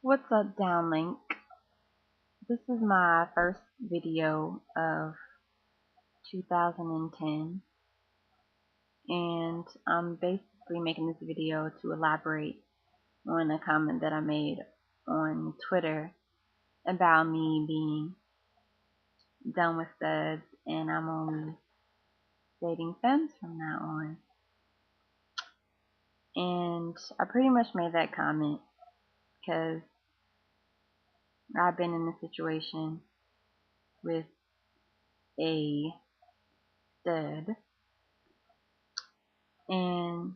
What's up, downlink? This is my first video of 2010, and I'm basically making this video to elaborate on a comment that I made on Twitter about me being done with studs and I'm only dating femmes from now on. And I pretty much made that comment because I've been in a situation with a stud, and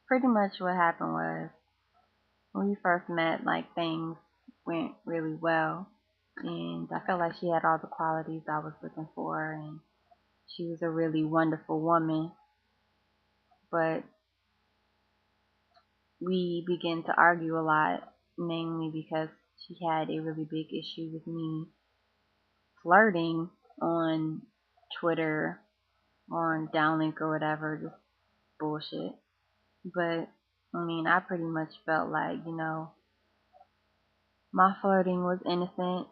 pretty much what happened was, when we first met, like, things went really well, and I felt like she had all the qualities I was looking for, and she was a really wonderful woman. But we began to argue a lot, mainly because she had a really big issue with me flirting on Twitter or on Downlink or whatever, just bullshit. But I mean, I pretty much felt like, my flirting was innocent.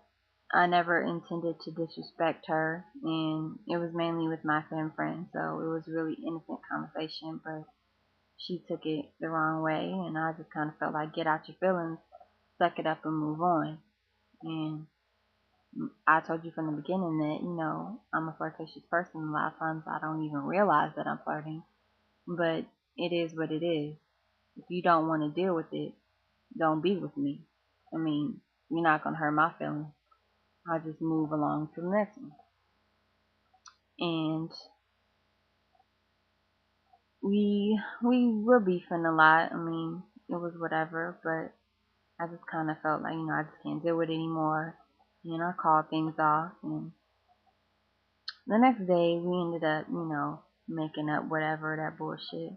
I never intended to disrespect her, and it was mainly with my femme friend, so it was really innocent conversation, but she took it the wrong way, and I just kind of felt like, get out your feelings, suck it up and move on. And I told you from the beginning that, I'm a flirtatious person. A lot of times I don't even realize that I'm flirting, but it is what it is. If you don't want to deal with it, don't be with me. I mean, you're not going to hurt my feelings. I'll just move along to the next one. And we were beefing a lot. I mean, it was whatever, but I just kind of felt like, I just can't deal with it anymore. And I called things off. And the next day, we ended up, making up whatever, that bullshit.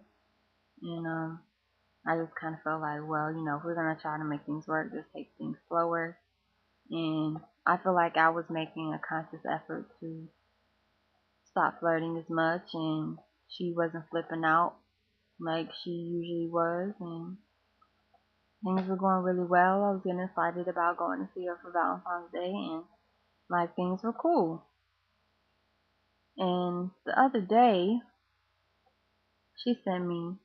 And I just kind of felt like, well, if we're gonna try to make things work, just take things slower. And I feel like I was making a conscious effort to stop flirting as much, and she wasn't flipping out like she usually was, and things were going really well. I was getting excited about going to see her for Valentine's Day, and like, things were cool. And the other day, she sent me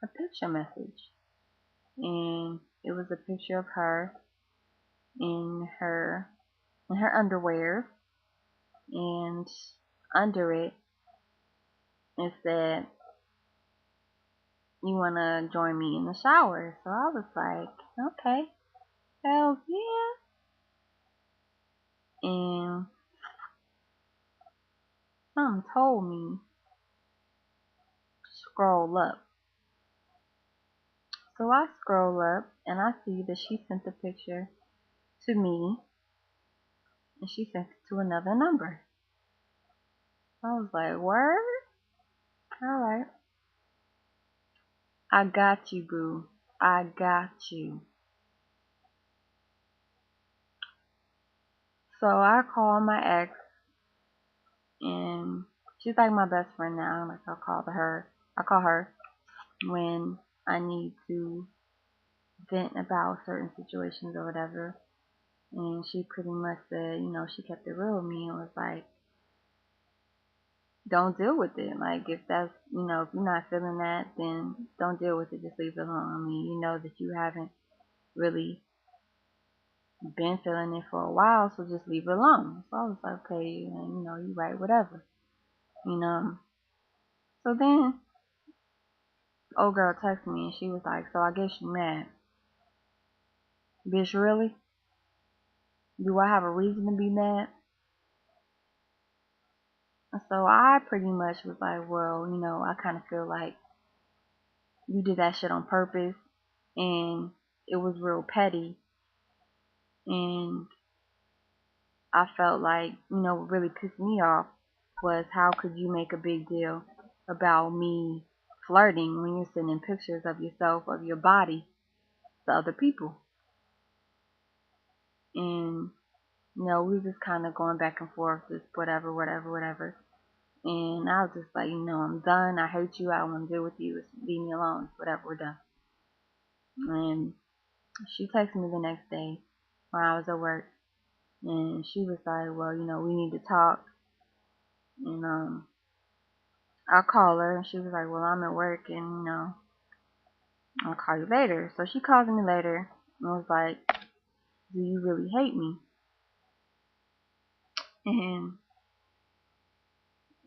a picture message, and it was a picture of her in her underwear, and under it said, "You wanna join me in the shower?" So I was like, okay, hell yeah. And something told me scroll up. So I scroll up and I see that she sent the picture to me, and she sent it to another number. I was like, word? Alright. I got you, boo. I got you. So I call my ex, and she's like my best friend now. Like, I call her when I need to vent about certain situations or whatever. And she pretty much said, she kept it real with me and was like, don't deal with it. Like, if that's, if you're not feeling that, then don't deal with it. Just leave it alone. I mean, you know that you haven't really been feeling it for a while, so just leave it alone. So I was like, okay, and, you right, whatever. You know. So then, old girl texted me and she was like, so I guess you mad. Bitch, really? Do I have a reason to be mad? So I pretty much was like, well, I kind of feel like you did that shit on purpose, and it was real petty, and I felt like, what really pissed me off was, how could you make a big deal about me flirting when you're sending pictures of yourself, of your body, to other people? And, we were just kind of going back and forth, just whatever, whatever, whatever. And I was just like, I'm done. I hate you. I don't want to deal with you. Just leave me alone. Whatever, we're done. And She texted me the next day when I was at work, and she was like, well, we need to talk. And I'll call her, and she was like, well, I'm at work, and I'll call you later. So she called me later and was like, do you really hate me? And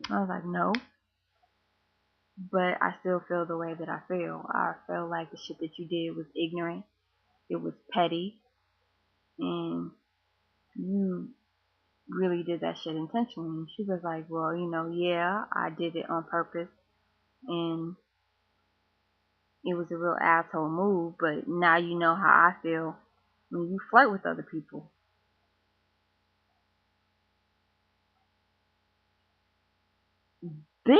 I was like, no, but I still feel the way that I feel. I feel like the shit that you did was ignorant. It was petty, and you really did that shit intentionally. And she was like, well, yeah, I did it on purpose, and it was a real asshole move, but now you know how I feel when you flirt with other people. Bitch,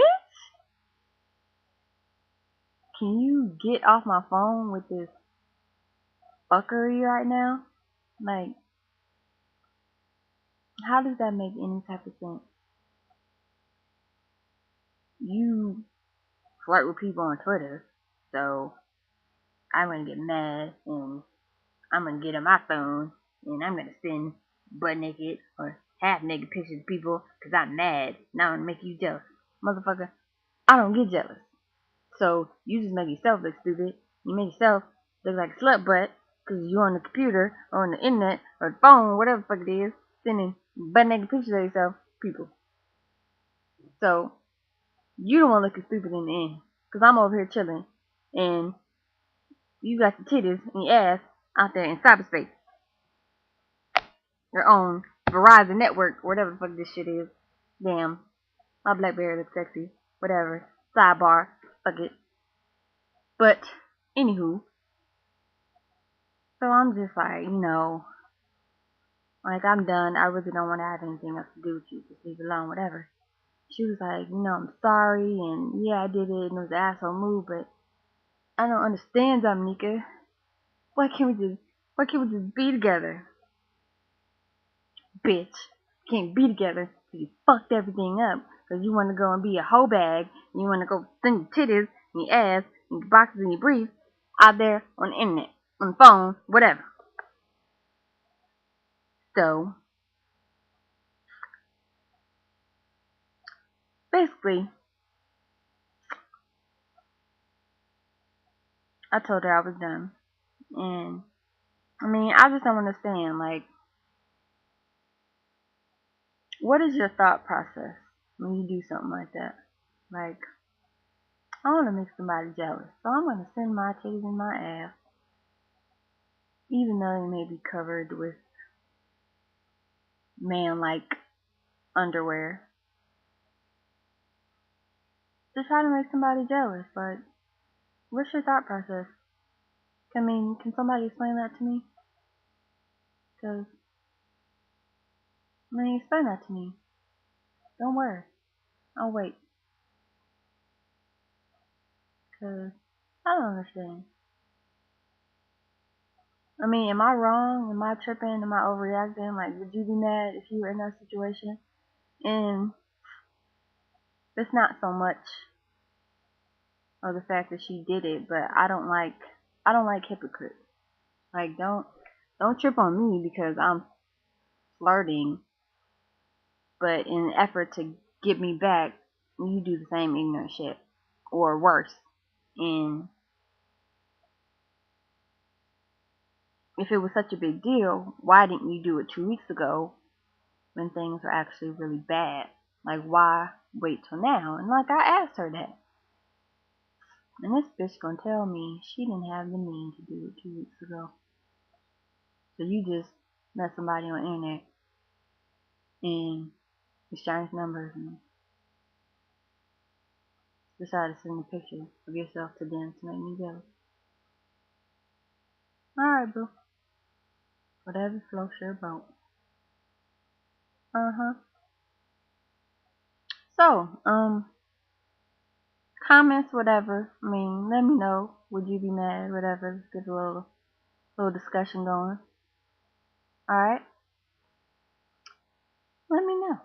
can you get off my phone with this fuckery right now? Like, how does that make any type of sense? You flirt with people on Twitter, so I'm gonna get mad and I'm gonna get on my phone and I'm gonna send butt naked or half naked pictures of people because I'm mad. Now I'm gonna make you jealous. Motherfucker, I don't get jealous. So you just make yourself look stupid. You make yourself look like a slut butt because you're on the computer or on the internet or the phone, whatever the fuck it is, sending butt naked pictures of yourself, people. So you don't want to look stupid in the end because I'm over here chilling and you got your titties and your ass out there in cyberspace. Your own Verizon network, or whatever the fuck this shit is. Damn, my Blackberry looks sexy. Whatever. Sidebar. Fuck it. But, anywho, so I'm just like, like I'm done. I really don't want to have anything else to do with you. Just leave it alone, whatever. She was like, I'm sorry, and yeah, I did it, and it was an asshole move, but I don't understand, Dominica. Why can't we just be together? Bitch. Can't be together because you fucked everything up. Because you want to go and be a hoe bag. And you want to go send your titties and your ass and your boxes and your briefs out there on the internet, on the phone, whatever. So, basically, I told her I was done. And, I mean, I just don't understand. Like, what is your thought process when you do something like that? Like, I want to make somebody jealous. So I'm going to send my titties and my ass, even though they may be covered with man-like underwear, to try to make somebody jealous. Like, what's your thought process? Can somebody explain that to me? Cause, explain that to me. Don't worry. I'll wait. Cause, I don't understand. Am I wrong? Am I tripping? Am I overreacting? Like, would you be mad if you were in that situation? And it's not so much of the fact that she did it, but I don't like hypocrites. Like, don't trip on me because I'm flirting, but in an effort to get me back, you do the same ignorant shit or worse. And if it was such a big deal, why didn't you do it 2 weeks ago when things were actually really bad? Like, why wait till now? And like, I asked her that. And this bitch gonna tell me she didn't have the means to do it 2 weeks ago. So you just met somebody on the internet and exchange numbers and decide to send a picture of yourself to them to make me jealous. Alright, boo. Whatever floats your boat. Uh-huh. So, comments, whatever. Let me know. Would you be mad? Whatever. Let's get a little discussion going. Alright? Let me know.